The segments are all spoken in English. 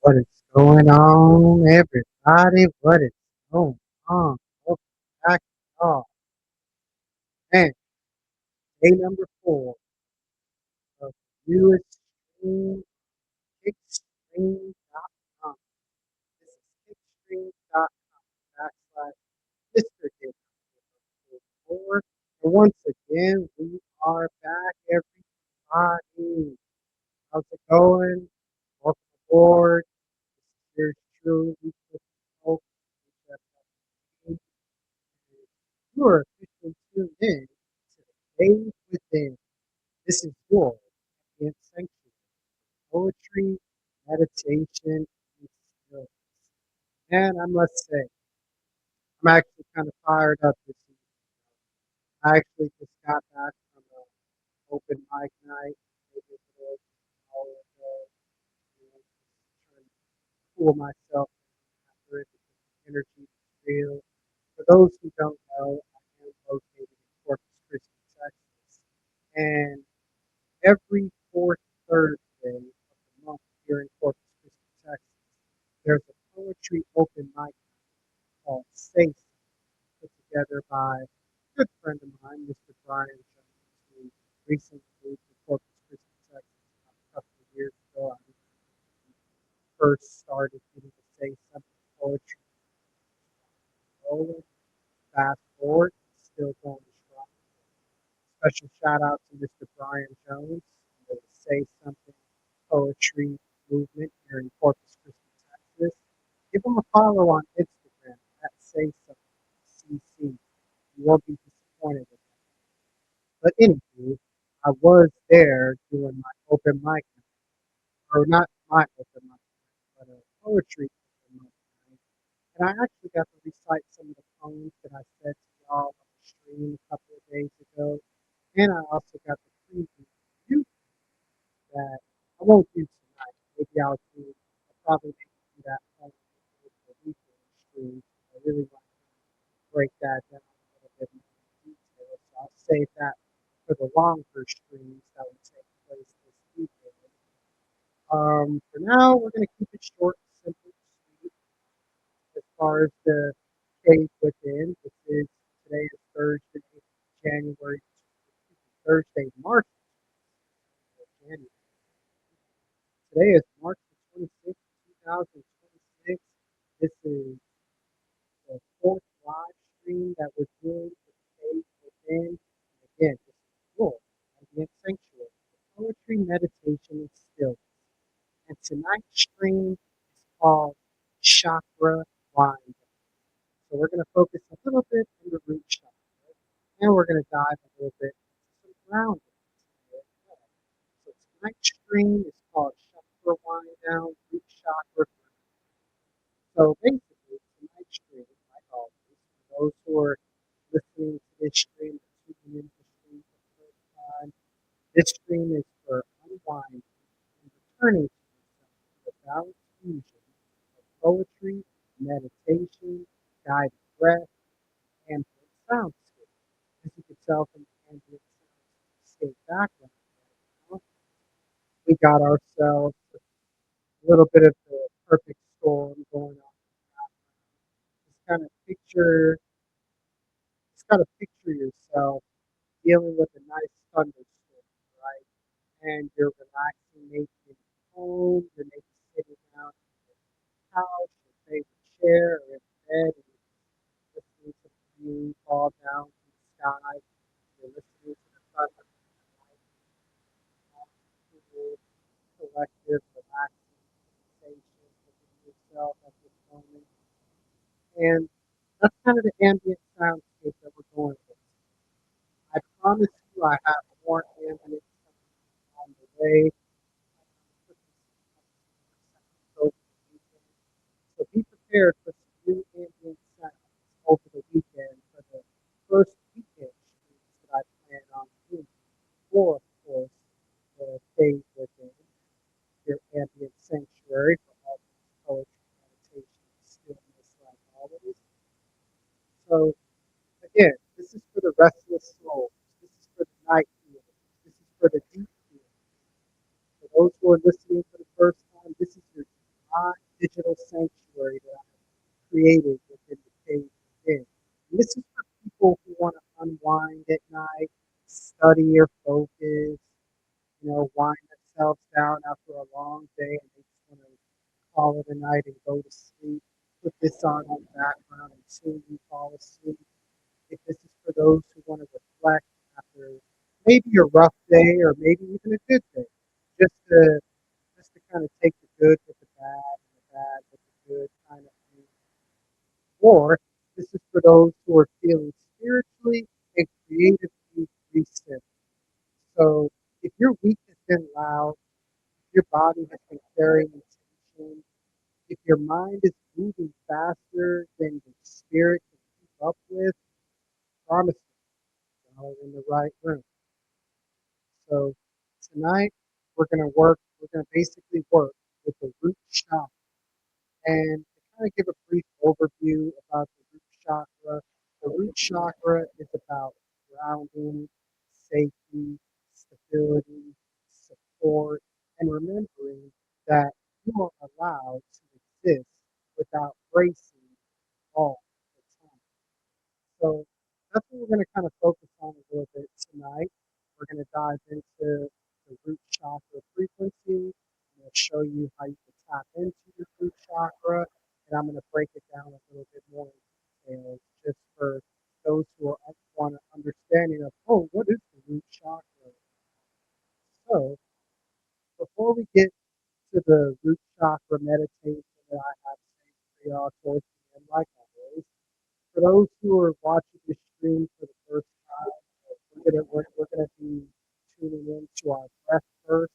What is going on, everybody? What is going on? Welcome back, y'all. And day number 4 of the newest stream, kickstream.com. This is kickstream.com backslash Mr. Game 4. And once again, we are back, everybody. How's it going? Welcome aboard. This is yours truly, Hope. You are officially tuned in to the Day Within. This is your ambient sanctuary, poetry, meditation, and stillness. And I must say, I'm actually kind of fired up this evening. I actually just got back from an open mic night, maybe a little hour ago, and just trying to cool myself after it because the energy is real. For those who don't know, I am located in Corpus Christi, Texas. And every fourth Thursday of the month here in Corpus Christi, Texas, there's a poetry open mic called Say put together by a good friend of mine, Mr. Brian Jones, who recently moved to Corpus Christi, Texas about a couple of years ago. I remember when he first started getting to say something poetry. Rolling, fast forward, still going strong. Special shout out to Mr. Brian Jones and the Say Something Poetry Movement here in Corpus Christi, Texas. Give him a follow on Instagram at Say Something CC. You won't be disappointed with that. But anywho, I was there doing my open mic night, or not my open mic night, but a poetry open mic night. And I actually got to recite some of the poems that I said to y'all on the stream a couple of days ago. And I also got the preview review that I won't do tonight. Maybe I'll probably do that on the weekend stream. I really want to break that down a little bit more in detail. So I'll save that for the longer streams that will take place this weekend. For now, we're going to keep it short, simple, sweet. As far as the cave within, this is today is Thursday, January, Thursday, March, January. Today is March the 26th, 2026. This is the fourth live stream that we're doing for the Cave Within. And again, this is your ambient sanctuary for poetry, meditation, and stillness. And tonight's stream is called Chakra Wind. So we're going to focus a little bit on the root chakra, and we're going to dive a little bit into some grounding as well. So tonight's stream is called Chakra Wind Down, Root Chakra. So basically, tonight's stream, like always, for those who are listening to this stream or tuning into the stream for the first time, this stream is for unwinding and returning to yourself with a balanced fusion of poetry, meditation, guided breath, ambient soundscape. As you can tell from the ambient soundscape background right now, we got ourselves a little bit of the perfect storm going on in the background. Just kind of picture yourself dealing with a nice thunderstorm, right? And you're relaxing, maybe in your home, you're maybe sitting down on your couch, your favorite chair, or in bed, and you're listening to the rain fall down from the sky. You're listening to the thunder, right? Cool, collective, relaxing sensation within yourself at this moment. And that's kind of the ambient soundscape that we're going with. I promise you I have more ambient sounds on the way. Over the weekend. So be prepared for some new ambient sounds over the weekend for the first weekend streams that I plan on doing. For, of course, the Cave Within, your ambient sanctuary for all things poetry, meditation, and stillness, like always. So, again, this is for the restless souls. This is for the night healers. This is for the deep healers. For those who are listening for the first time, this is your created within the cave within. And this is for people who want to unwind at night, study or focus, wind themselves down after a long day and they just want to call it a night and go to sleep. Put this on in the background until you fall asleep. If this is for those who want to reflect after maybe a rough day or maybe even a good day, just to kind of take the good with the bad and the bad with the good kind of thing. Or this is for those who are feeling spiritually and creatively reset. So if your week has been loud, if your body has been carrying tension, if your mind is moving faster than your spirit can keep up with, promise you, y'all are in the right room. So tonight we're gonna basically work with the root chakra. And to kind of give a brief overview about the root chakra, the root chakra is about grounding, safety, stability, support, and remembering that you are allowed to exist without bracing all the time. So that's what we're going to kind of focus on a little bit tonight. We're going to dive into the root chakra frequency. I'm going to show you how you can tap into your root chakra, and I'm going to break it down a little bit more in detail just for those who want an understanding of, oh, what is the root chakra? So before we get to the root chakra meditation that I have saved for y'all towards the end, like always, for those who are watching this stream for the first time, we're gonna be tuning into our breath first.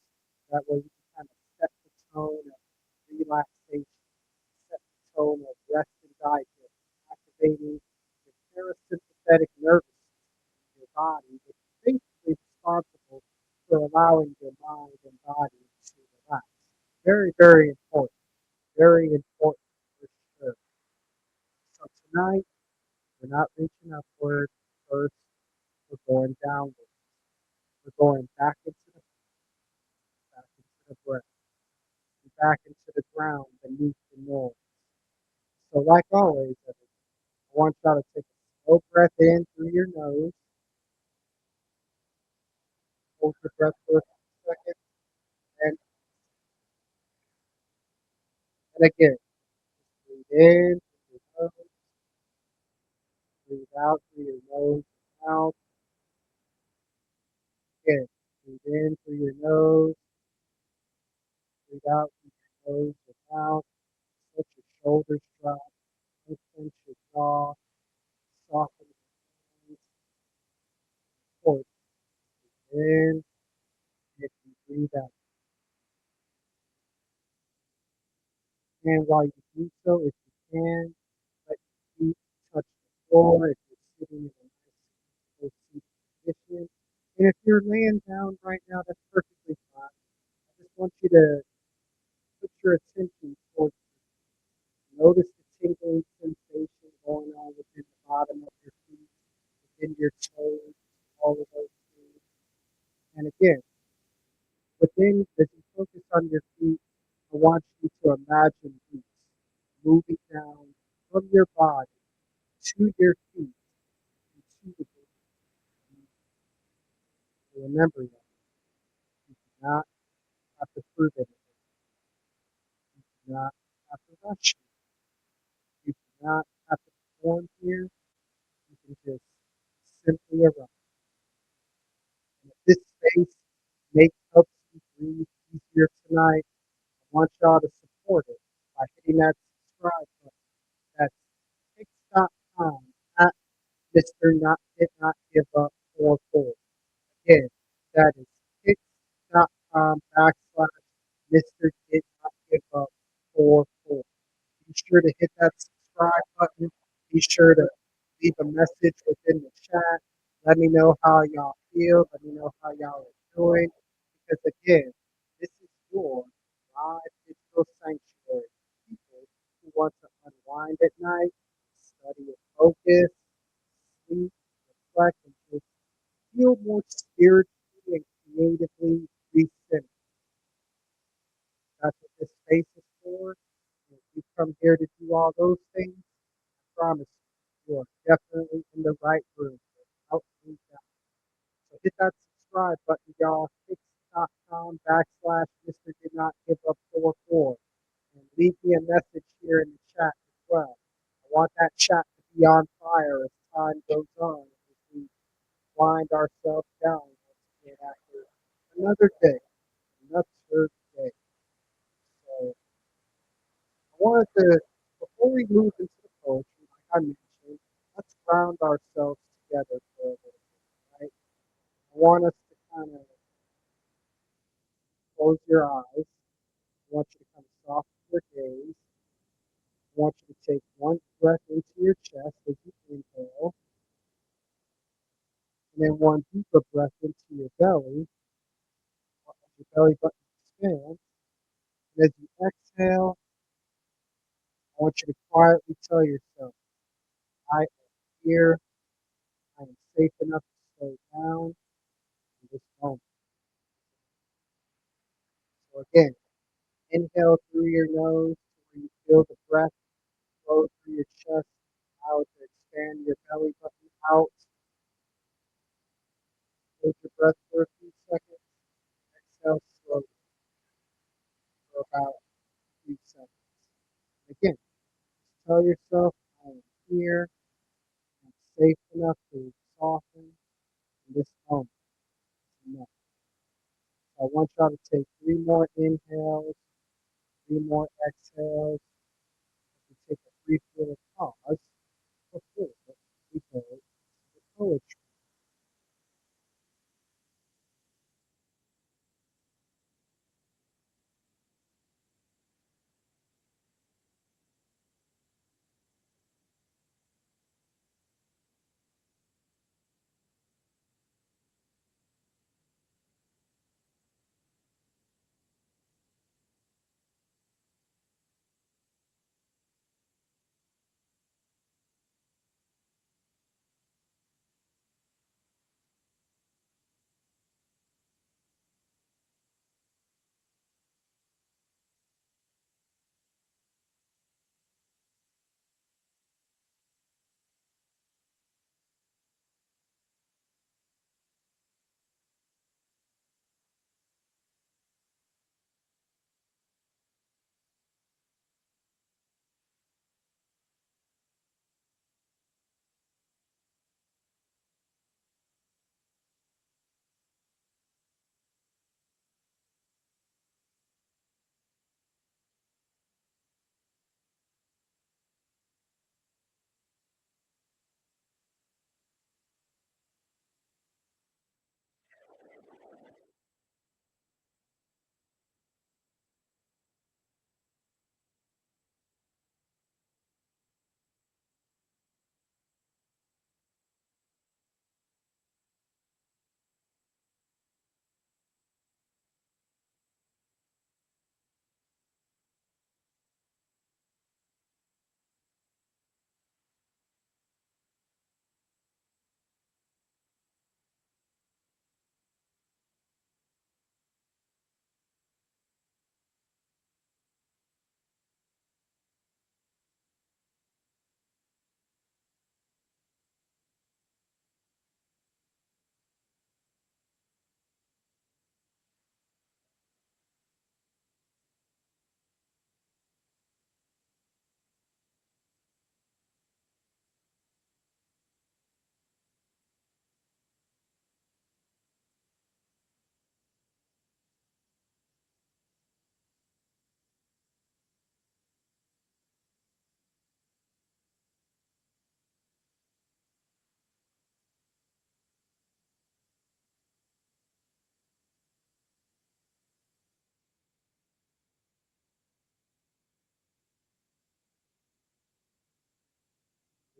That way you can kind of set the tone of relaxation, set the tone of rest and digest, activating your parasympathetic nervous system in your body, which is basically responsible for allowing your mind and body to relax. Very, very important. Very important for sure. So tonight we're not reaching upward first, we're going downward. We're going back into the breath, and back into the ground beneath the noise. So like always, everyone, I want y'all to take a slow breath in through your nose, hold your breath for a few seconds, and, and again, breathe in through your nose, breathe out through your nose and mouth. Again, breathe in through your nose, breathe out through your nose and mouth. Let your shoulders drop, clench your jaw, soften your hands, forward. In, if you breathe out. And while you do so, if you can, let your feet touch the floor if you're sitting in a nice comfortable seated position. And if you're laying down right now, that's perfectly fine. I just want you to put your attention towards notice the tingling sensation going on within the bottom of your feet, within your toes, all of those things. And again, within, as you focus on your feet, I want you to imagine roots moving down from your body to your feet and to the ground. Remember that you do not have to prove anything. You do not have to rush. You do not have to perform here. You can just simply arrive. And if this space helps you breathe easier tonight, I want y'all to support it by hitting that subscribe button. That's Pix.com at Mr. Not Did Not Give Up 44. Again, that is Pix.com / Mr. Did Not Give Up 44. Be sure to hit that subscribe button. Be sure to leave a message within the chat. Let me know how y'all feel. Let me know how y'all are doing. Because again, this is your live digital sanctuary. People who want to unwind at night, study and focus, sleep, reflect, and just feel more spiritually and creatively recentered. That's what this space is for. If you come here to do all those things, promise you are definitely in the right room without any doubt. So hit that subscribe button, y'all. Fix.com/Mr. Did Not Give Up 44. And leave me a message here in the chat as well. I want that chat to be on fire as time goes on, as we wind ourselves down once again after another day, another day. So I wanted to, before we move into the poetry, like I mentioned, let's ground ourselves together for a little bit, right? I want us to kind of close your eyes. I want you to kind of soften your gaze. I want you to take one breath into your chest as you inhale, and then one deeper breath into your belly, as your belly button expands. And as you exhale, I want you to quietly tell yourself, I am here. I am safe enough to slow down in this moment. So again, inhale through your nose where you feel the breath flow through your chest. Allow it to expand your belly button out. Hold your breath for a few seconds. Exhale slowly for about a few seconds. Again, just tell yourself, I am here. I'm safe enough to soften in this moment. Enough. So I want y'all to take 3 more inhales, 3 more exhales. We take a brief little pause before we go to the poetry.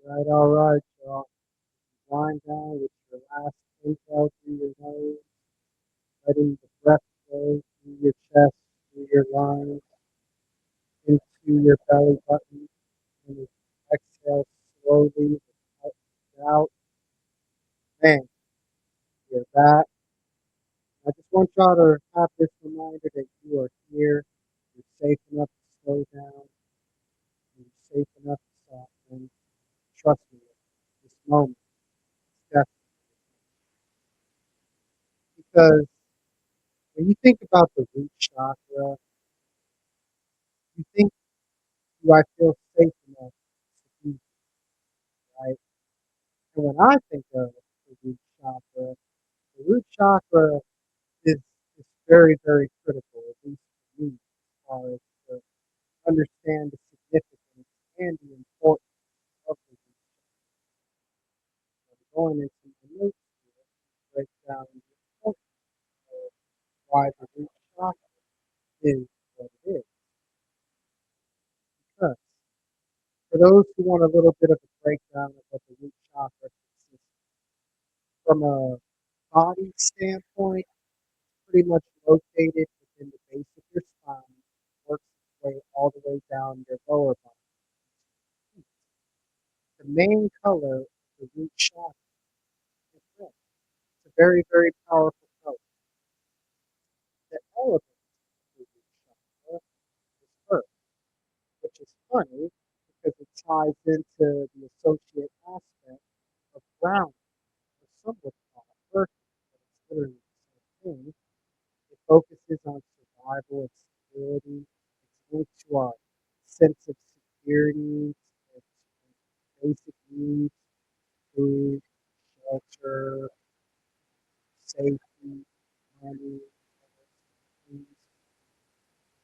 All right, y'all. Wind down with your last inhale through your nose, letting the breath flow through your chest, through your lungs, into your belly button, and as you exhale slowly without doubt. Man, you're back. I just want y'all to have this reminder that you are here. You're safe enough to slow down. You're safe enough to soften. trust me, this moment is definitely because when you think about the root chakra, you think, do I feel safe enough to be here, right? And when I think of the root chakra is, is very, very critical, at least for me, as far as to understand the significance and the importance of the root chakra. Going into the notes here, break down the importance of why the root chakra is what it is. Because for those who want a little bit of a breakdown of what the root chakra consists of, from a body standpoint, pretty much located within the base of your spine, works its way all the way down your lower body. The main color of the root chakra is red. It's a very, very powerful color. The element of the root chakra is earth, which is funny because it ties into the associate aspect of ground, or some would call it earth, but it's literally the same thing. It focuses on survival and stability. It's linked to our sense of security, and basic needs, food, shelter, safety, money, things.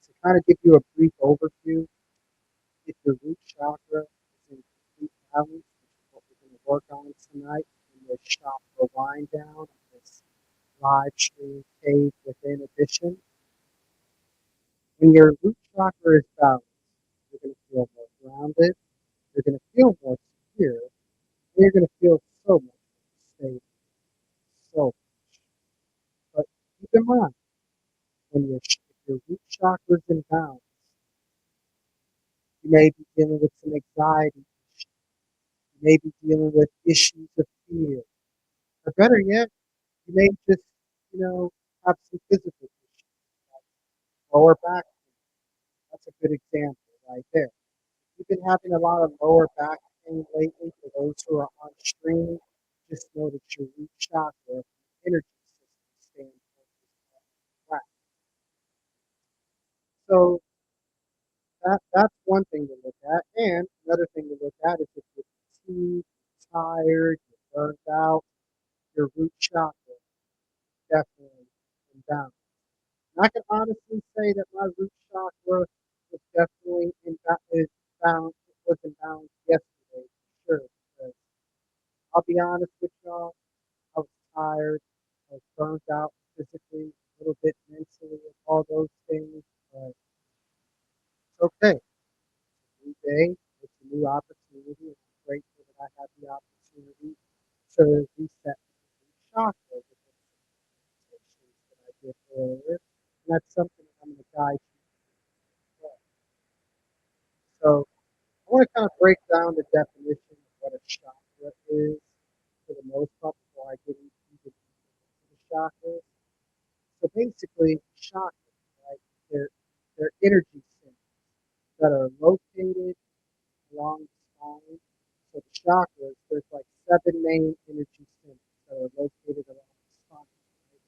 To kind of give you a brief overview, if your root chakra is in complete balance, which is what we're going to work on tonight in this chakra wind down, this live stream cave within edition, when your root chakra is balanced, you're going to feel more grounded, you're going to feel more secure, and you're going to feel so much more stable, so much. But keep in mind, when if your root chakra is in balance, you may be dealing with some anxiety issues, you may be dealing with issues of fear, or better yet, you may just, have some physical issues, like lower back pain. That's a good example right there. You've been having a lot of lower back pain lately. For those who are on stream, just know that your root chakra, from the energy system standpoint, is flat. So that's one thing to look at. And another thing to look at is if you're fatigued, you're tired, you're burnt out, your root chakra definitely in balance. And I can honestly say that my root chakra was definitely is balance. It was in balance yesterday for sure. Because I'll be honest with y'all, I was tired, I was burnt out physically, a little bit mentally, and all those things. But it's okay. It's a new day. It's a new opportunity. And I'm grateful that I had the opportunity to reset my root chakra with the meditations that I did earlier. And that's something that I'm going to guide you through. So I want to kind of break down the definition of what a chakra is for the most part before I get even deeper into the chakras. So basically, chakras, right? They're energy centers that are located along the spine. So the chakras, there's like seven main energy centers that are located along the spine, right?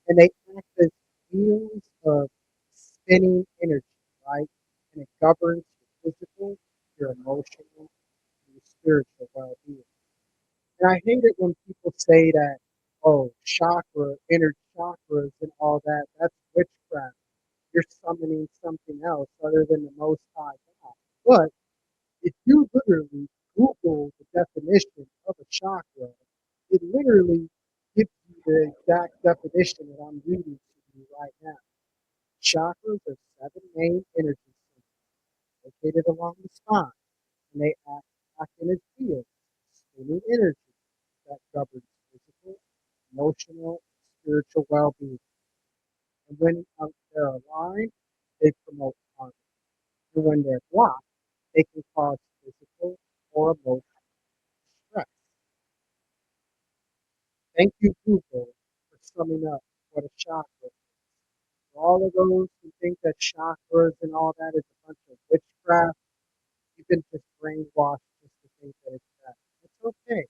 And they act as wheels of spinning energy, right? And it governs your physical, your emotional, and your spiritual well-being. And I hate it when people say that, oh, chakra, inner chakras, and all that, that's witchcraft. You're summoning something else other than the Most High God. But if you literally Google the definition of a chakra, it literally gives you the exact definition that I'm reading to you right now. Chakras are seven main energy centers located along the spine, and they act as fields, spinning energy that governs physical, emotional, and spiritual well-being. And when they're aligned, they promote harmony. And when they're blocked, they can cause physical or emotional stress. Thank you, Google, for summing up what a chakra is. For all of those who think that chakras and all that is a bunch of witchcraft, you've been just brainwashed just to think that it's that. okay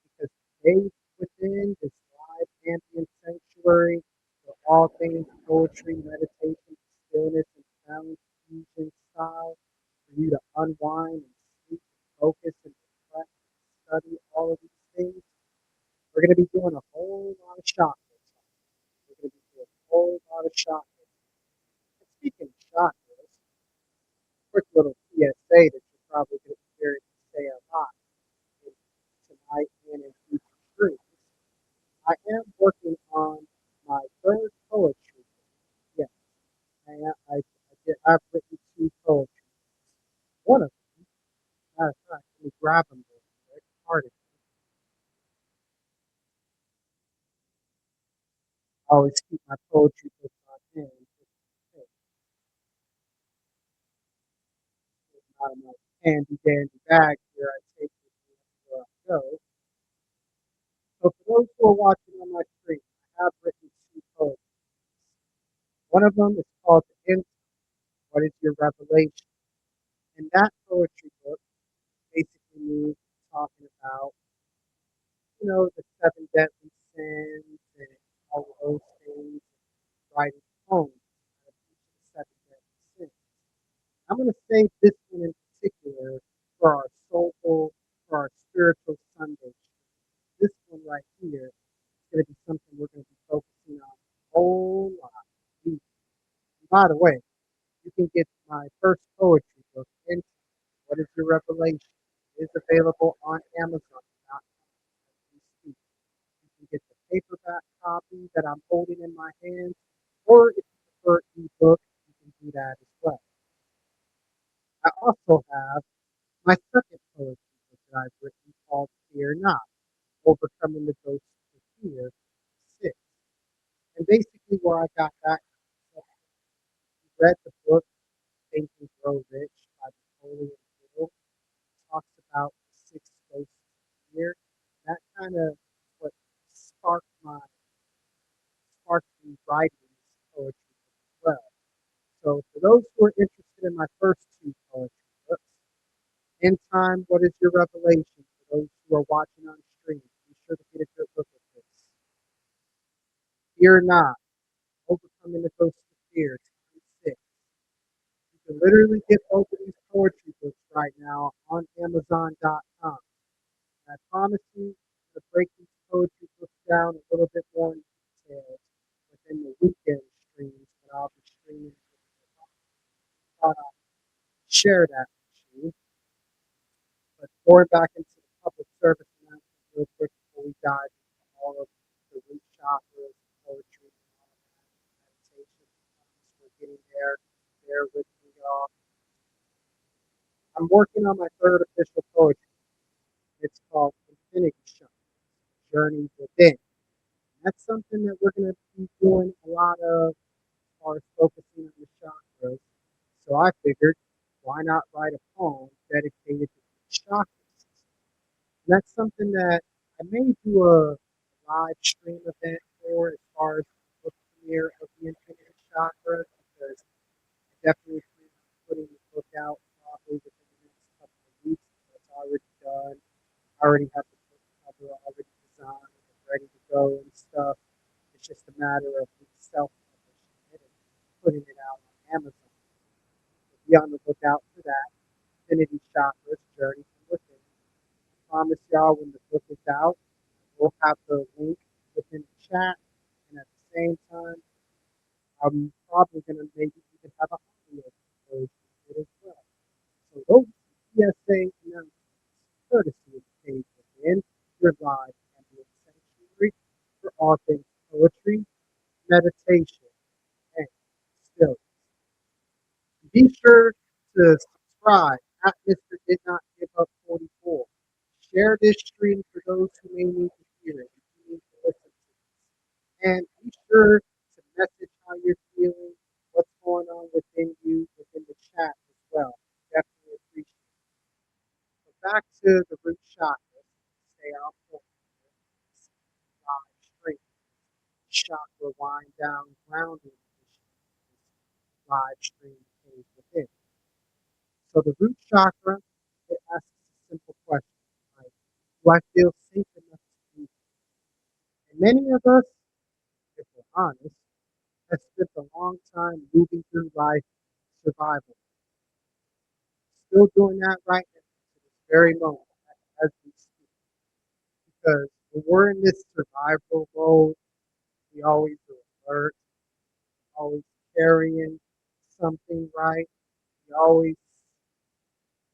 because they within this live ambient sanctuary for all things poetry, meditation, stillness, and sound fusion style for you to unwind and sleep and focus and reflect and study all of these things. We're going to be doing a whole lot of chakras. We're going to be doing a whole lot of chakras. And speaking of chakras, quick little PSA that you're probably going to be hearing me say a lot in tonight and in future streams. I am working on my third poetry. Yes, I've written two poetry. One of them, matter of fact, let me grab them real quick. Pardon me. I always keep my poetry books on hand. Just in case. It's not in my handy dandy bag here. I take with me everywhere I go. So for those who are watching on my screen, I have written two poetry. One of them is called The Insight. What is Your Revelation? And that poetry book basically means talking about, the seven deadly sins and all of those things, writing poems out of each of the seven deadly sins. I'm going to save this one in particular for our soulful, for our spiritual Sunday. This one right here is going to be something we're going to be focusing on a whole lot. And by the way, you can get my first poetry book, Insight. What is Your Revelation? It is available on Amazon.com as we speak. You can get the paperback copy that I'm holding in my hands, or if you prefer ebook, you can do that as well. I also have my second poetry book that I've written called Fear Not, Overcoming the Ghosts of Fear 6. And basically where I got that concept, you read the book Think and Grow Rich by Napoleon Hill, talks about the six ghosts of fear. That kind of what sparked my sparked me writing this poetry book as well. So for those who are interested in my first two poetry books, In Time, What is Your Revelation? For those who are watching on stream, be sure to get a good look at this. Fear Not, Overcoming the Ghost of Fear, Time 6. You can literally get both of these poetry books right now on Amazon.com. And I promise you to break these poetry books down a little bit more in detail within the weekend streams that I'll be streaming. Thought I'd share that with you. But going back into the public service announcement real quick before we dive into all of the root chakras, poetry, and all of that meditation. We're getting there. Bear with me, y'all. I'm working on my third official poetry. It's called Infinity Shine, Journey Within. And that's something that we're going to be doing a lot of as far as focusing on the chakras. So I figured, why not write a poem dedicated to each chakra? And that's something that I may do a live stream event for as far as the book premiere of the Infinity Chakra because I definitely plan on putting the book out probably within the next couple of weeks. So it's already done. I already have the book cover already designed and ready to go and stuff. It's just a matter of me self-publishing it and putting it out on Amazon. So be on the lookout for that. Infinity Chakras Journey from Within. Promise y'all when the book is out, we'll have the link within the chat. And at the same time, I'm probably going to maybe even have an audio version of it as well. So those PSA announcements, courtesy of the page within your live ambient sanctuary for all things poetry, meditation, and still. Be sure to subscribe at Mr. Did Not Give Up 44. Share this stream for those who may need to hear it, who need to listen to it. And be sure to message how you're feeling, what's going on within you, within the chat as well. Definitely appreciate it. So back to the root chakra. Stay on point. Live stream. Chakra wind down grounding live stream page within. So the root chakra, it asks a simple question, right? Do I feel safe enough to do? And many of us, if we're honest, have spent a long time moving through life survival. Still doing that right now to this very moment as we speak. Because when we're in this survival mode, we always are alert, always carrying something right. We always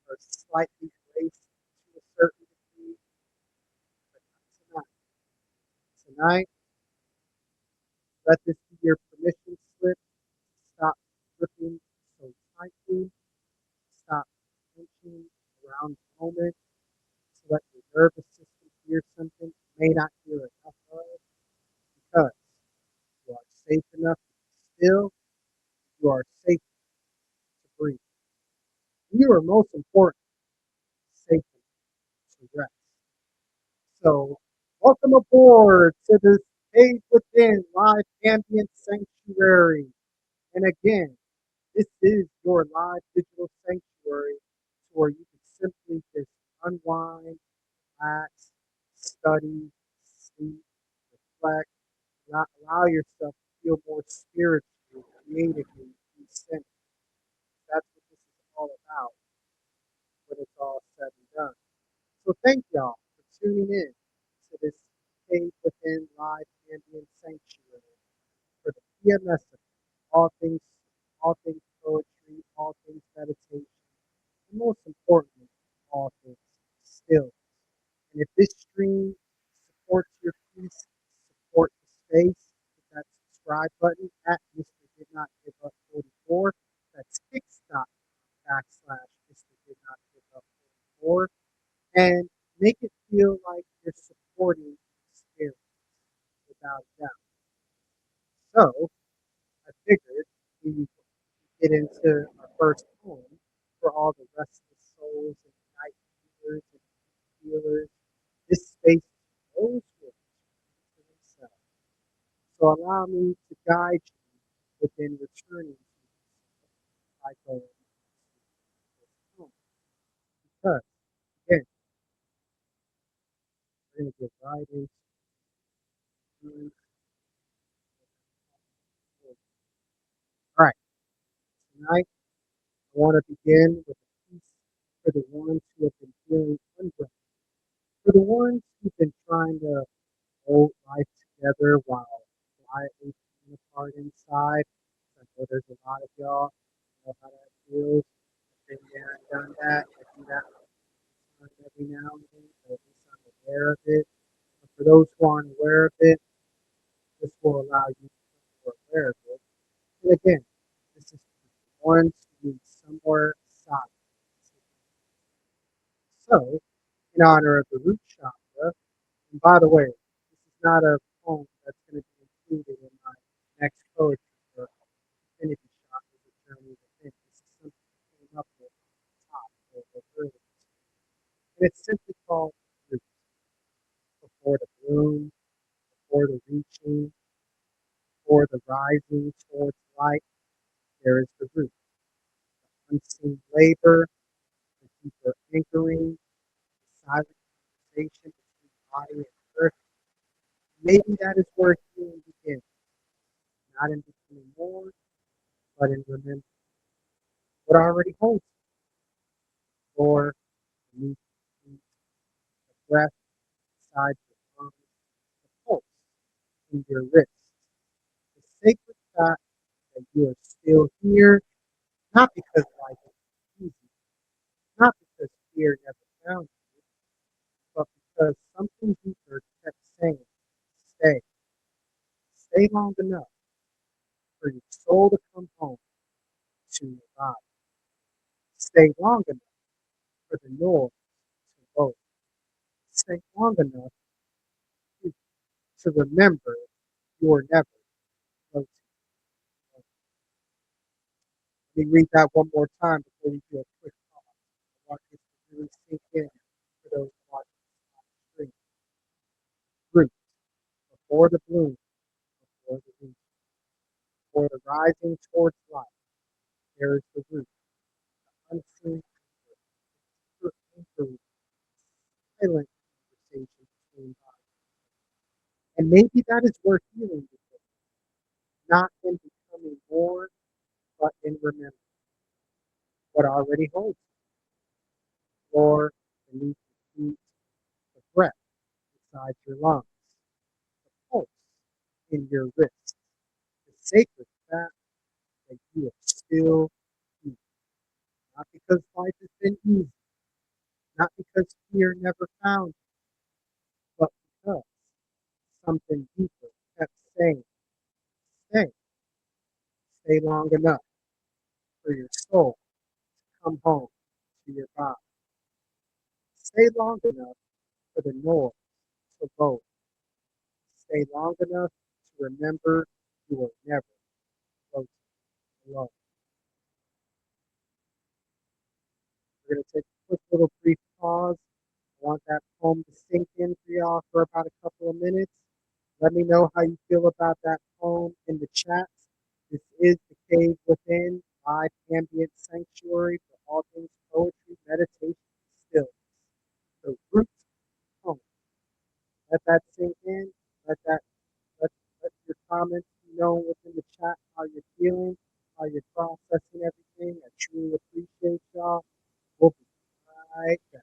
are slightly laced to a certain degree, but not tonight. Tonight, let this be your permission slip. Stop gripping so tightly. Stop tension around the moment to let your nervous system hear something it may not hear enough of because you are safe enough to be still. You are safe to breathe. You are most important, safe to rest. So, welcome aboard to this Cave Within Live Ambient Sanctuary. And again, this is your live digital sanctuary where you can simply just unwind, relax, study, sleep, reflect, allow yourself to feel more spiritually, creatively, and centered. That's what this is all about when it's all said and done. So thank y'all for tuning in to this Cave Within Live Ambient Sanctuary for the PMS of all things poetry, all things meditation, and most importantly, all things still. And if this stream supports your piece, support the space, hit that subscribe button at Mr. Did Not Give Up 44. That's Mr. Did Not Give Up 44. And make it feel like you're supporting spirit without a doubt. So I figured we get into our first poem for all the restless souls and night feelers and feelers. This space is those to themselves. So allow me to guide you within returning to by going to this poem. Because again, we're going to get right into it. All right, tonight I want to begin with a piece for the ones who have been feeling ungrounded, for the ones who've been trying to hold life together while quietly falling apart inside. I know there's a lot of y'all who know how that feels. I've been there and done that. I do that every now and then, or at least I'm aware of it. But for those who aren't aware of it, this will allow you to become more aware of it. And again, this is for the ones who need somewhere solid. So, in honor of the root chakra, and by the way, this is not a poem that's going to be included in my next poetry book, Infinity Chakra, The Journey Within. This is something I came up with on the top of earlier. And it's simply called root. Before the bloom, before the reaching, before the rising towards light, there is the root. Unseen labor, the deeper anchoring, the silent conversation between body and earth. Maybe that is where healing begins, not in becoming more, but in remembering what already holds you, or the new the breath inside your lungs, the pulse in your wrist, the sacred fact that you are still here, not because life is easy, not because fear never found you, but because something deeper kept saying, stay, stay long enough for your soul to come home to your body. Stay long enough for the noise to go. Stay long enough to remember you are never floating. Let me read that one more time before we do a quick pause. I want this to really sink in for those watching on the screen. Root, before the bloom, before the root, before the rising towards light, there is the root, the unseen anchor, silent And maybe that is where healing begins, not in becoming more, but in remembering what already holds the floor beneath your feet, the breath inside your lungs, the pulse in your wrist, the sacred fact that you are still human. Not because life has been easy, not because fear never found you, but because something deeper kept saying, stay, stay long enough for your soul to come home to your body. Stay long enough for the noise to low. Stay long enough to remember you were never floating alone. We're going to take a quick little brief pause. I want that poem to sink in for y'all for about a couple of minutes. Let me know how you feel about that poem in the chat. This is the Cave Within, live ambient sanctuary for all things poetry, meditation, and still. The roots poem. Let that sink in. Let that let, let your comments be known within the chat how you're feeling, how you're processing everything. I truly appreciate y'all. We'll be right back.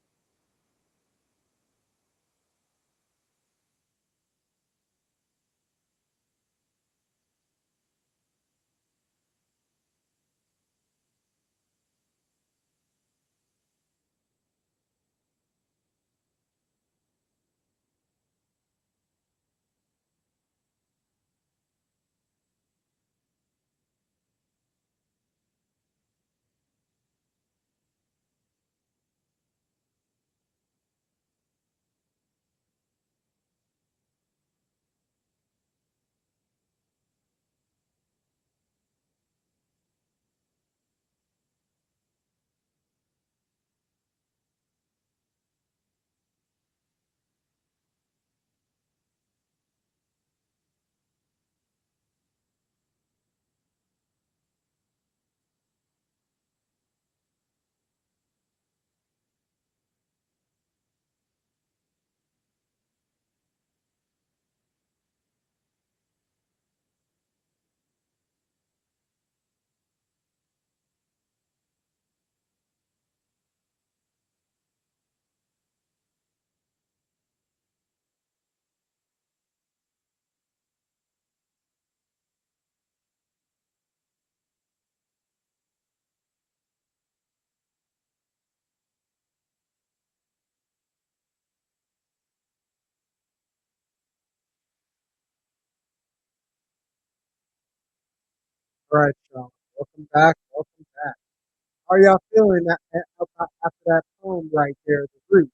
All right, y'all. Welcome back. Welcome back. How are y'all feeling after that poem right there, the roots?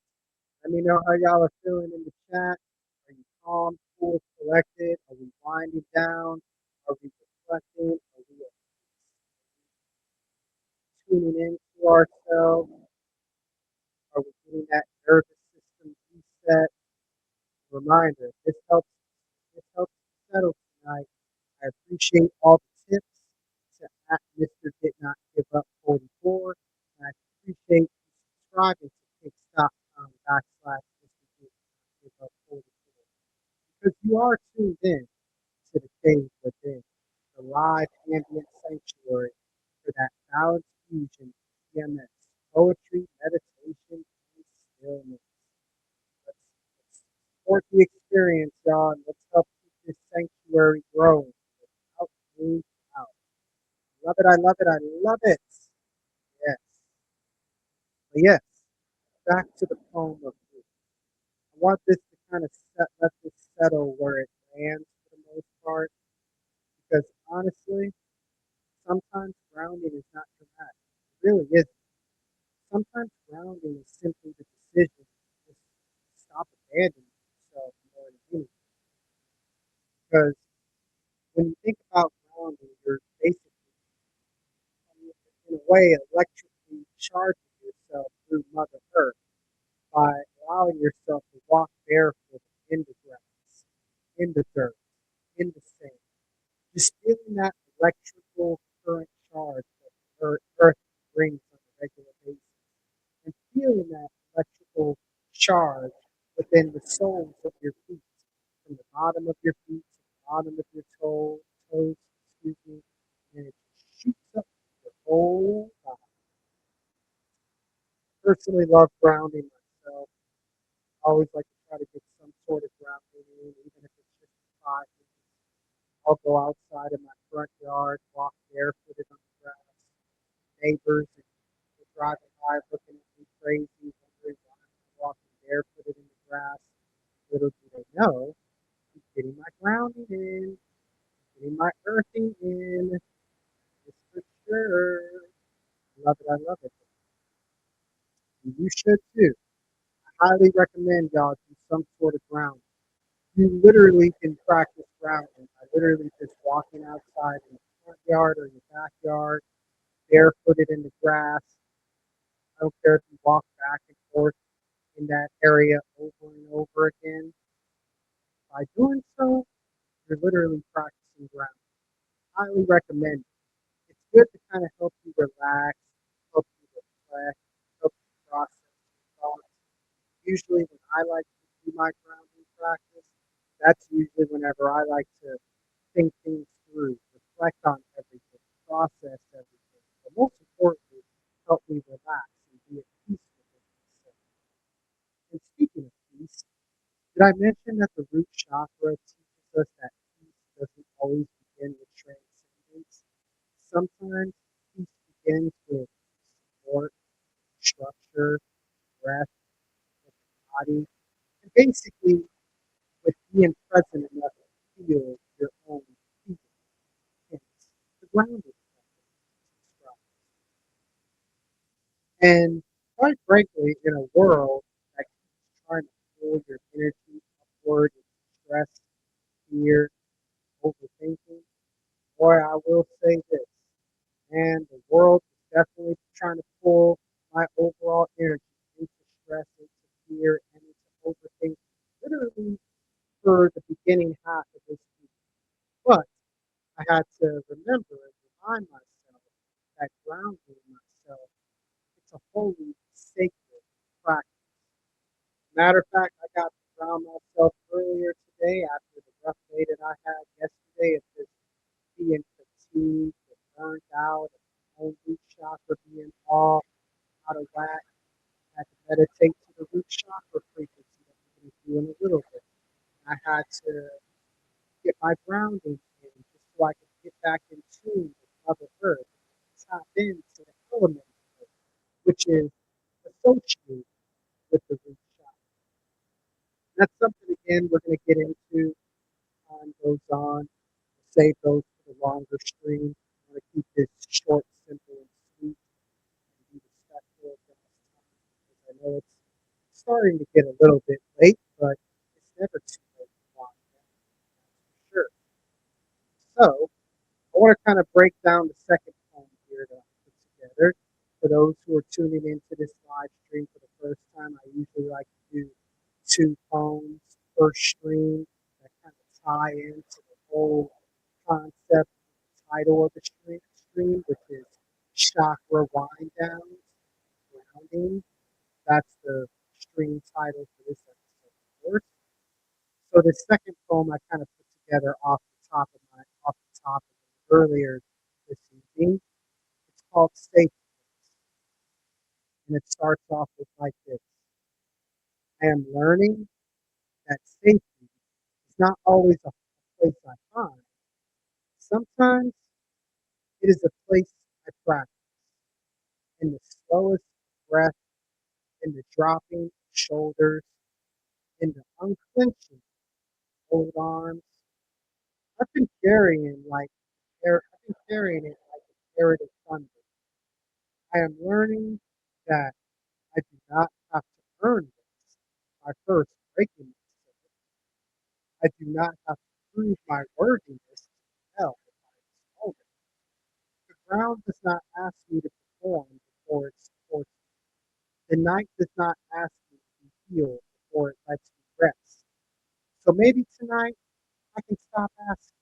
Let me know how y'all are feeling in the chat. Are you calm, cool, collected? Are we winding down? Are we reflecting? Are we tuning in to ourselves? Are we getting that nervous system reset? Reminder, this helps settle tonight. I appreciate all the tips to at Mr. Did Not Give Up 44. And I appreciate you subscribing to kickstop.com/Mr. Did Not Give Up 44. Because you are tuned in to the Cave Within, the live ambient sanctuary for that balanced fusion of EMS, poetry, meditation, and stillness. Let's support the experience, y'all, and let's help keep this sanctuary growing without being out. Love it, I love it, I love it. Yes. But yes, back to the poem of you. I want this to kind of let this settle where it lands for the most part, because honestly, sometimes grounding is not dramatic. It really isn't. Sometimes grounding is simply the decision to just stop abandoning yourself more than anything. Because when you think about grounding, you're basically, in a way, electrically charging yourself through Mother Earth by allowing yourself to walk barefoot in the grass, in the dirt, in the sand. Just feeling that electrical current charge that Earth brings on a regular basis, and feeling that electrical charge within the soles of your feet, from the bottom of your feet to the bottom of your toes, excuse me, and it just shoots up your whole body. Personally love grounding myself. I always like to try to get some sort of grounding in, even if it's just 5 minutes. I'll go outside in my front yard, walk barefooted on the grass. Neighbors and people driving by looking at me crazy, wondering why I'm walking barefooted in the grass. Little do they know, I'm getting my grounding in, getting my earthing in. It's for sure. I love it. I love it. And you should too. I highly recommend y'all do some sort of grounding. You literally can practice grounding by literally just walking outside in the front yard or your backyard, barefooted in the grass. I don't care if you walk back and forth in that area over and over again. By doing so, you're literally practicing grounding. Highly recommend it. It's good to kind of help you relax, help you reflect, help you process your thoughts. Usually, when I like to do my grounding practice, that's usually whenever I like to think things through, reflect on everything, process everything, but most importantly, help me relax and be at peace with myself. And speaking of peace, did I mention that the root chakra teaches us that peace doesn't always begin with transcendence? Sometimes peace begins with support, structure, breath, with the body, and basically with being present enough to feel your own feelings. Hence, the grounding effect. And quite frankly, in a world that keeps trying to pull your energy upward with stress, fear, overthinking, boy, I will say this, man, the world is definitely trying to pull my overall energy into stress, into fear, and into overthinking, literally for the beginning half of this week. But I had to remember and remind myself that grounding myself, it's a holy, sacred practice. Matter of fact, I got to ground myself earlier today after the rough day that I had yesterday of just being fatigued and burnt out and my own root chakra being all out of whack. I had to meditate to the root chakra frequency that we're going to do in a little bit. I had to get my grounding in just so I could get back in tune with Mother Earth and tap into the element of Earth, which is associated with the root chakra. And that's something again we're going to get into as time goes on. We'll save those for the longer stream. I want to keep this short, simple, and sweet, and be respectful of y'all's time because I know it's starting to get a little bit late, but it's never too late to wind down. That's for sure. So I want to kind of break down the second poem here that I put together. For those who are tuning into this live stream for the first time, I usually like to do two poems per stream that kind of tie into the whole concept, title of the stream, which is Chakra Wind Downs, Grounding. That's the stream title for this episode, of course. So the second poem I kind of put together off the top of it earlier this evening. It's called Safe Place, and it starts off with like this: I am learning that safety is not always a place I find. Sometimes it is a place I practice in the slowest breath, in the dropping of shoulders, in the unclenching of old arms. I've been carrying it like a carrot of thunder. I am learning that I do not have to earn this by first breaking myself. I do not have to prove my worthiness to hell if I exalt it. The ground does not ask me to perform before it supports me. The night does not ask me to be healed before it lets me rest. So maybe tonight I can stop asking,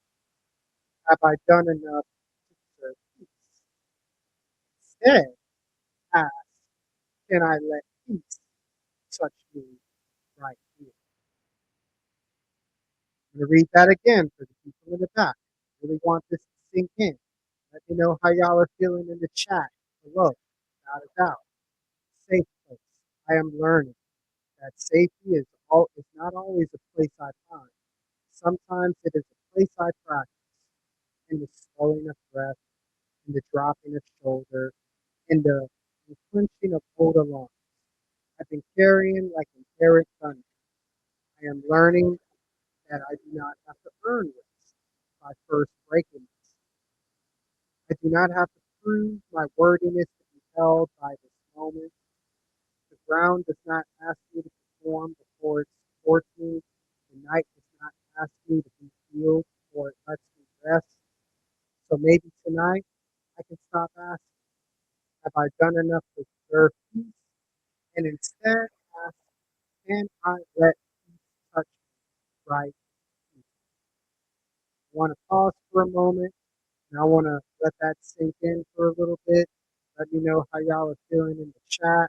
have I done enough to deserve peace? Instead, ask, can I let peace touch me right here? I'm gonna read that again for the people in the back. I really want this to sink in. Let me know how y'all are feeling in the chat below. Without a doubt. Safe place. I am learning that safety is not always a place I find. Sometimes it is a place I practice in the slowing of breath, in the dropping of shoulder, in the clenching of old alarms. I've been carrying like inherent thunder. I am learning that I do not have to earn rest by first breaking this. I do not have to prove my worthiness to be held by this moment. The ground does not ask me to perform before it supports me. The night does not ask me to be healed before it lets me rest. So maybe tonight I can stop asking, have I done enough to deserve peace? And instead ask, can I let peace touch me right here? I want to pause for a moment and I want to let that sink in for a little bit. Let me know how y'all are feeling in the chat.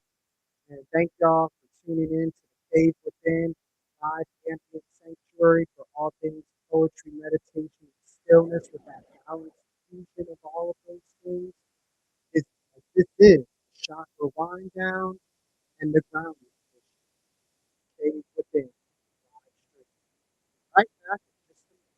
And thank y'all for tuning in to the Cave Within live ambient sanctuary for all things poetry, meditation, and stillness with that balanced fusion of all of those things. This is chakra wind down and the grounding position. Cave Within live stream. Right back in just a minute.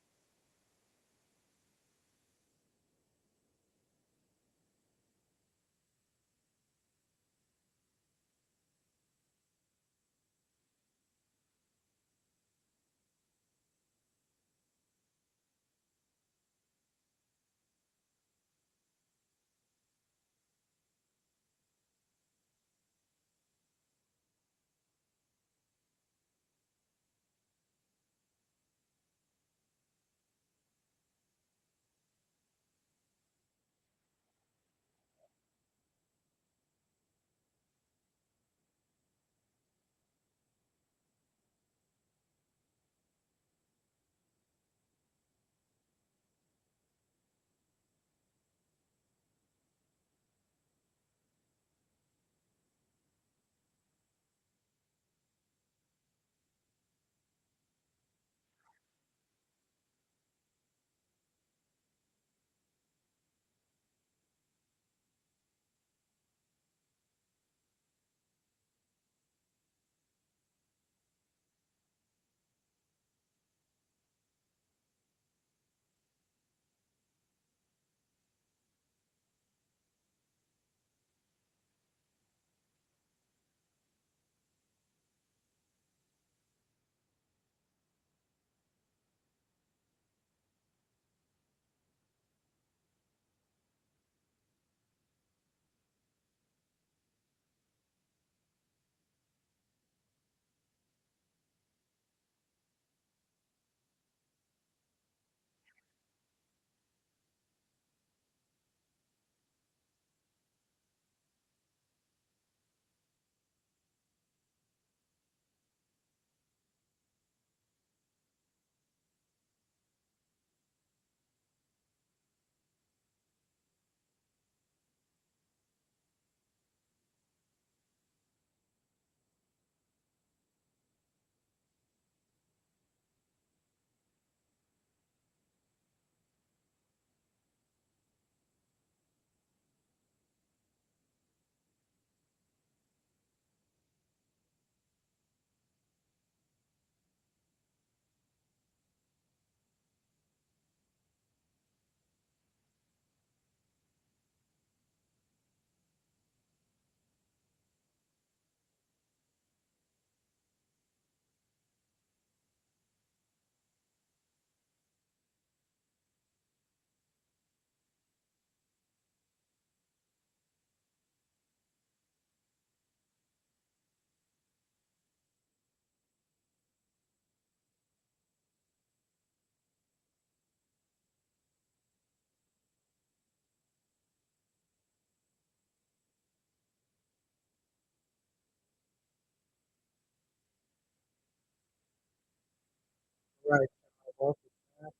All right, welcome back.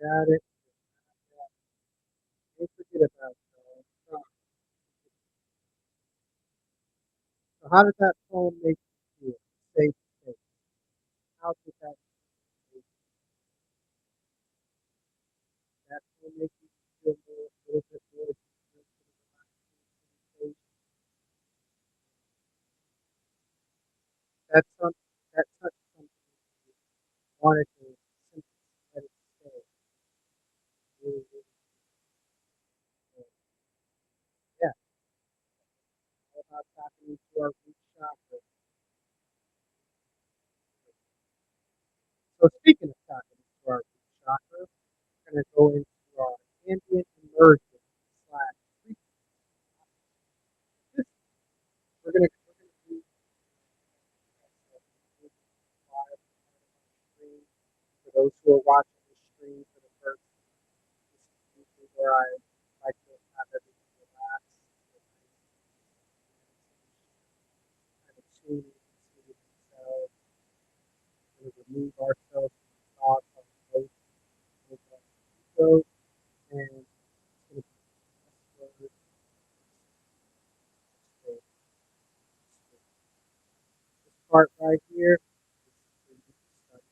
Got it. Don't forget about that. So how did that poem make you feel? Safe space. How did that make you feel? That will make you feel more, a little bit more deeper into the relaxation. That's something that touched something you wanted to simply let it stay. Really, really good. Yeah, all about tapping into our root chakra. So speaking of tapping into our root chakra, we're going to go into our ambient immersion slash frequency. This we're gonna do live stream. For those who are watching the stream for the first, this is usually where I like to have everyone relax, kind of tune into themselves, kind of remove ourselves from the thoughts, our emotions, remove our ego, and it's going to be less word, space, space. This part right here, this is where you start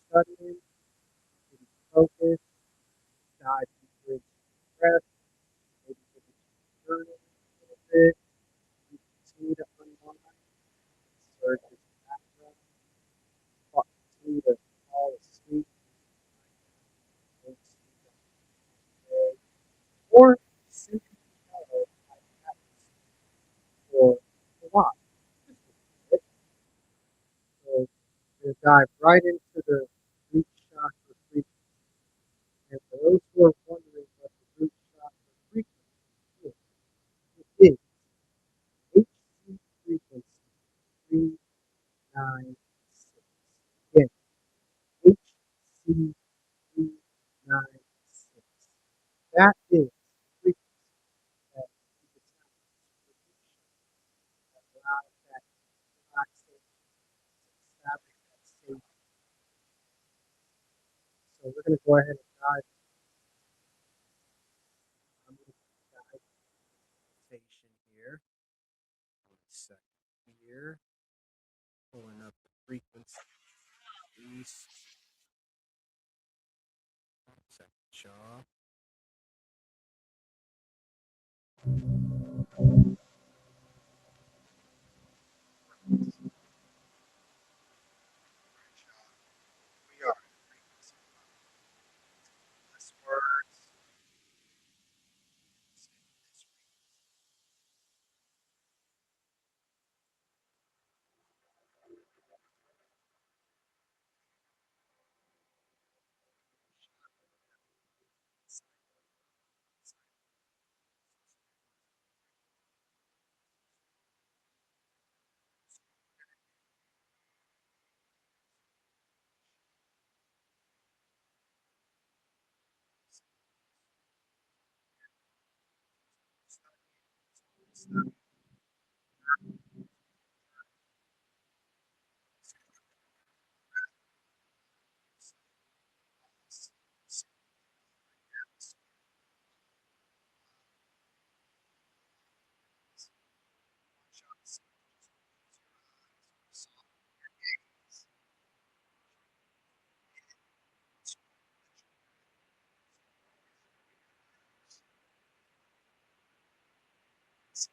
studying, getting focused, dive deeper into your breath, maybe get into your journal a little bit. You continue to unwind, surge this background, continue to fall asleep, go to sleep on the day, or simply follow my habits for a while. Just a bit. So we're gonna dive right into the root chakra frequency. And for those who are wondering what the root chakra frequency is, it is HC frequency 396. Again, HC 396. That is the frequency that you can tap that allows that relaxation, establish that safety. So we're going to go ahead and dive. I'm going to dive meditation here. One second here. Pulling up the frequency. East. One second, y'all. We are frequency less words. This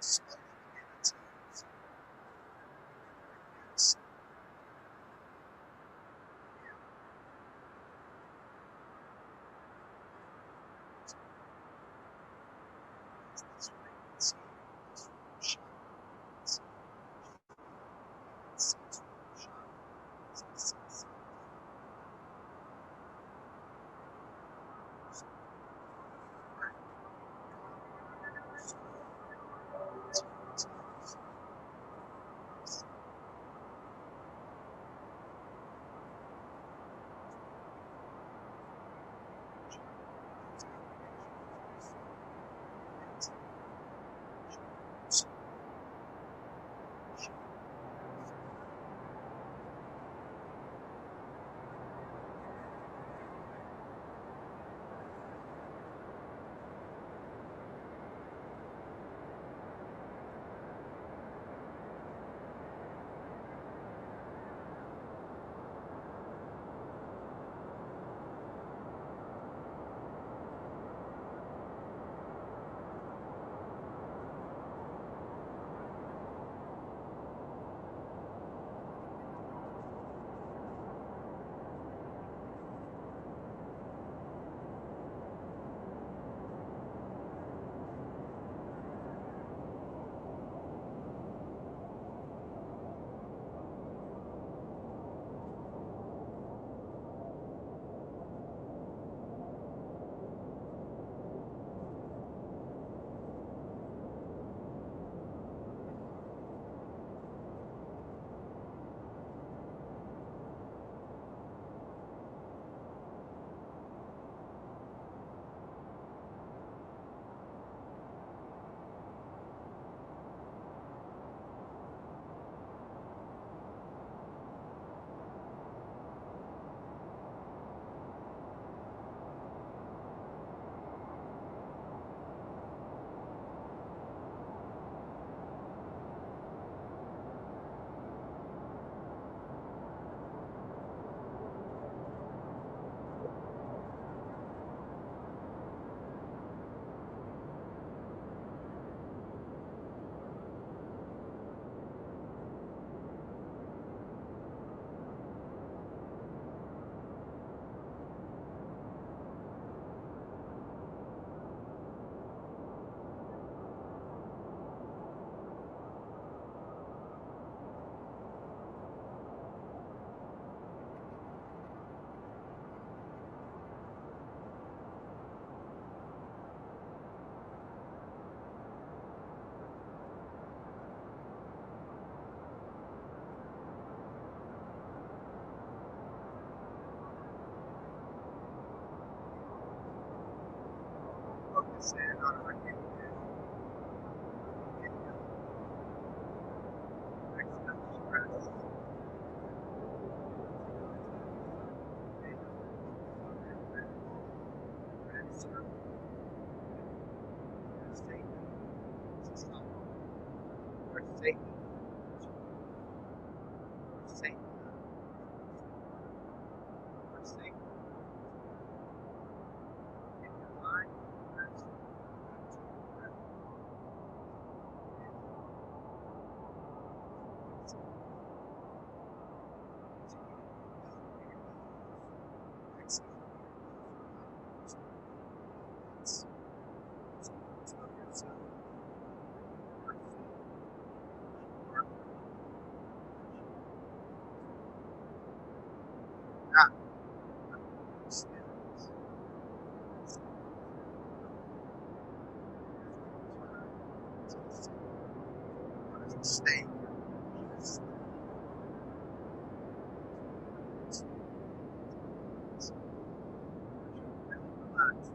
slowly begin to yes, this way you can see this chakra, see sensory chakra, sense. Focus in on our inhale, exhale, stress. Stay. Really relaxed.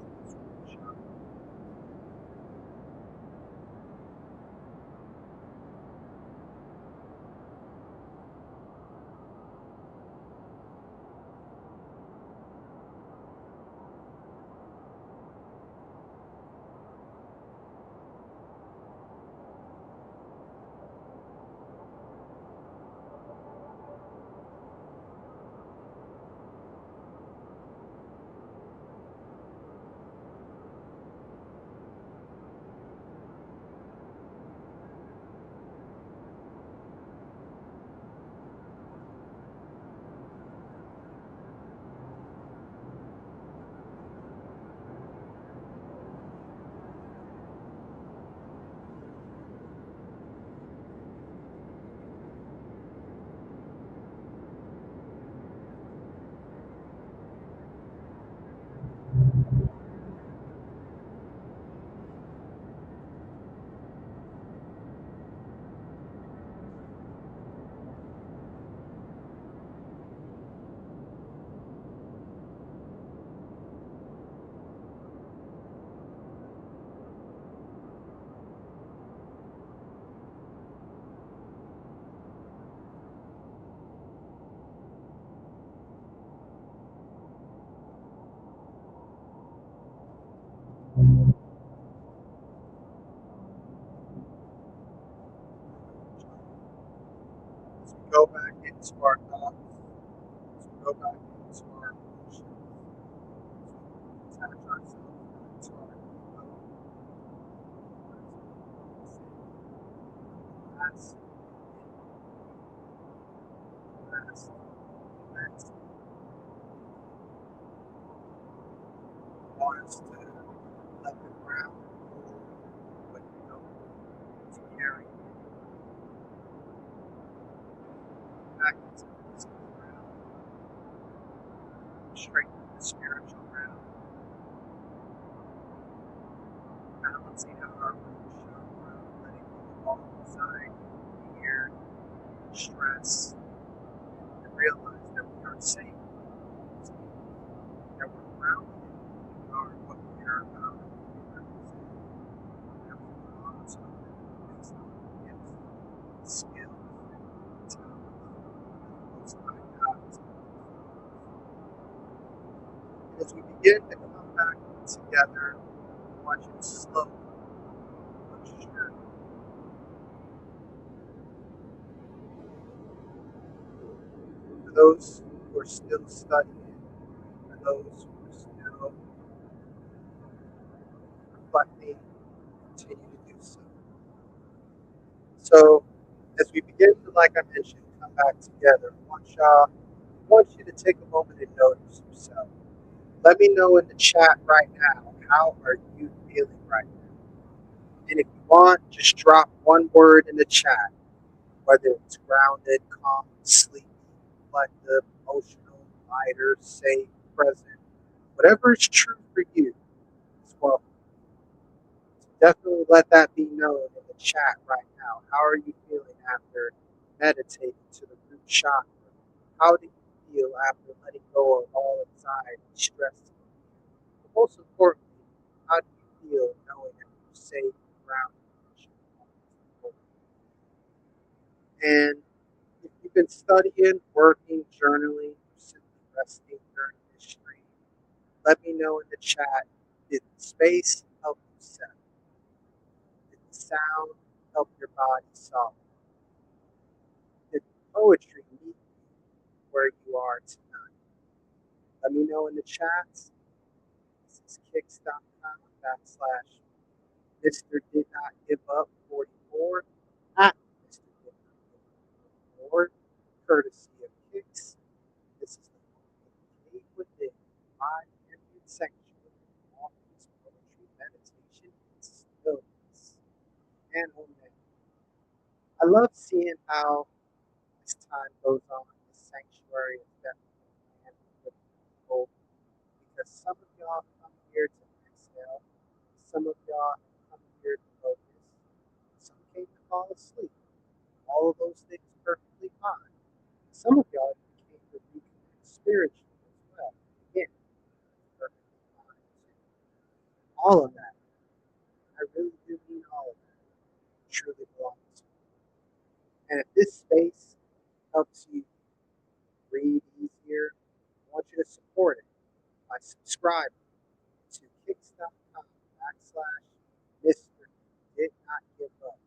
into our thoughts, as we go back into our emotions, as we attach ourselves into our ego, last, last, last, want us to let the ground hold what you know to carry back into the physical ground, strengthen the spiritual ground, balancing out our root chakra, letting go of all anxiety, fear, stress, and realize that we are safe, that we're grounded, we are what we are about, we represent, that we belong to based on the gifts, skills, talents, that the Most High God has given us. And as we begin to come back together, watch it slowly, but surely. For those who are still studying, for those who are still reflecting, continue to do so. So, as we begin to, like I mentioned, come back together, I want you to take a moment and notice yourself. Let me know in the chat right now, how are you feeling right now? And if you want, just drop one word in the chat, whether it's grounded, calm, sleepy, reflective, emotional, lighter, safe, present, whatever is true for you as well. So definitely let that be known in the chat right now. How are you feeling after meditating to the root chakra? How do you feel after letting go of all anxiety, stress, and fear? But most importantly, how do you feel knowing that you're safe, grounded, and if you've been studying, working, journaling, or simply resting during this stream, let me know in the chat. Did the space help you settle? Did the sound help your body soften? Did the poetry meet you where you are tonight? Let me know in the chats. This is kicks.com/ Mr. Did Not Give Up 44 at Mr. Did Not Give Up 44, courtesy of Kicks. This is the Cave Within, my ambient sanctuary, all things poetry, meditation, and stillness, and homemade. I love seeing how as time goes on, the sanctuary is definitely landing with people because some of y'all come here to exhale, some of y'all come here to focus, some came to fall asleep. All of those things perfectly fine. Some of y'all came to reconnect spiritually as well. Again, perfectly fine too. All of that, I really do mean all of that, truly belongs to you. And if this space helps you breathe easier, I want you to support it by subscribing to kicks.com/ Mr. Did Not Give Up.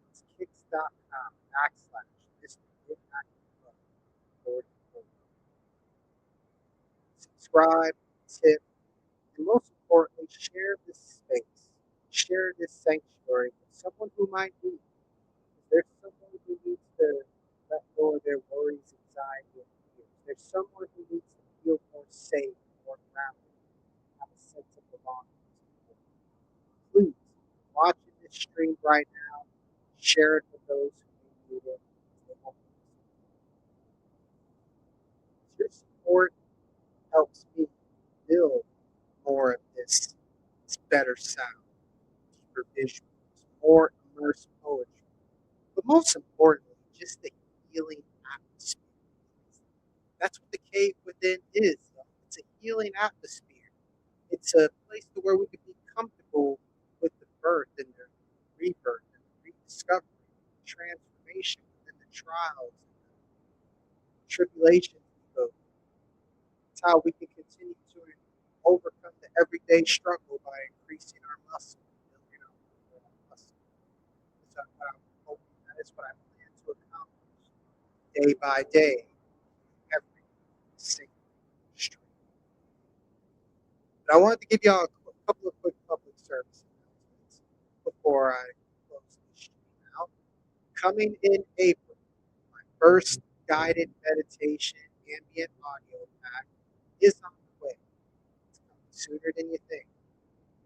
It's kicks.com/ Mr. Did Not Give Up. 44. Subscribe, tip, and most importantly, share this space. Share this sanctuary with someone who might need it. If there's someone who needs to let go of their worries, anxiety, and fears. There's someone who needs to feel more safe, more grounded, have a sense of belonging to the world. Please, watching this stream right now, share it with those who may need it. They won't need it. Your support helps me build more of this better sound, deeper visuals, more immersive poetry. But most importantly, just the healing atmosphere. That's what the cave within is. It's a healing atmosphere. It's a place to where we can be comfortable with the birth and the rebirth and the rediscovery, the transformation within the trials and the tribulations we go through. It's how we can continue to overcome the everyday struggle by increasing our muscle, building our muscle. That is what I plan to accomplish day by day, every single stream. But I wanted to give y'all a couple of quick public service announcements before I close this stream out. Coming in April, my first guided meditation ambient audio pack is on the way. It's coming sooner than you think.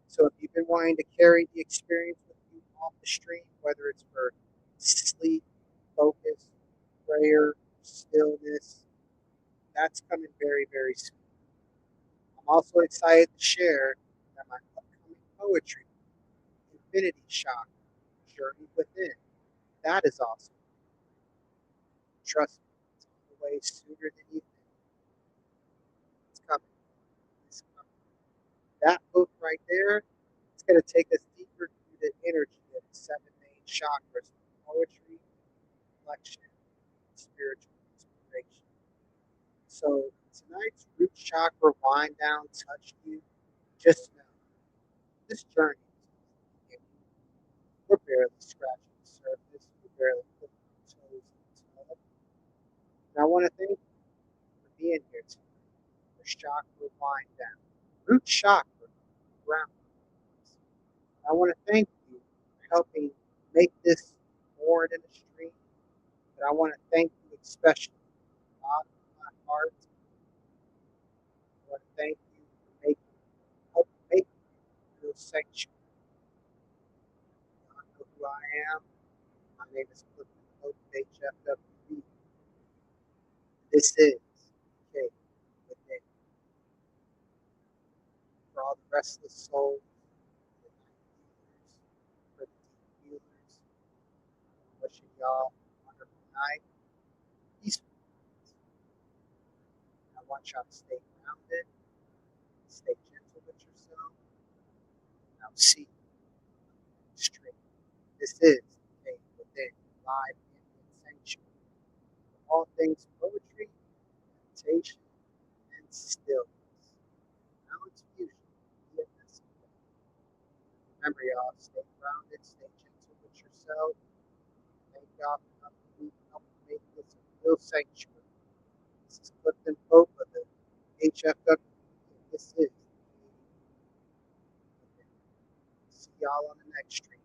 So if you've been wanting to carry the experience with you off the stream, whether it's for sleep, focus, prayer, stillness, that's coming very, very soon. I'm also excited to share that my upcoming poetry, Infinity Chakra, Journey Within, that is awesome. Trust me, it's on the way sooner than you think. It's coming. It's coming. That book right there, it's going to take us deeper through the energy of the seven main chakras of poetry, reflection, and spiritual inspiration. So tonight's root chakra wind down touched you. Just know this journey is we're barely scratching the surface. We're barely putting our toes in the tub. And I want to thank you for being here tonight. For chakra wind down. Root chakra ground. I want to thank you for helping make this more than a stream. But I want to thank you especially from the bottom of my heart. I want to thank you for helping make me feel sanctuary. You know who I am. My name is Clifton Hope, HFWB. This is K Within. For all the restless souls, the night healers, for the deep healers, wishing y'all a wonderful night, peaceful night. I want y'all to stay grounded, stay gentle with yourself, and I'll see you next stream. This is K Within, live ambient sanctuary for all things poetry, meditation, and stillness. Balance fusion via message. Remember, y'all, stay grounded, stay gentle with yourself. Thank y'all for helping make this a real sanctuary. This is Clifton Pope of the HFW, and this is. See y'all on the next stream.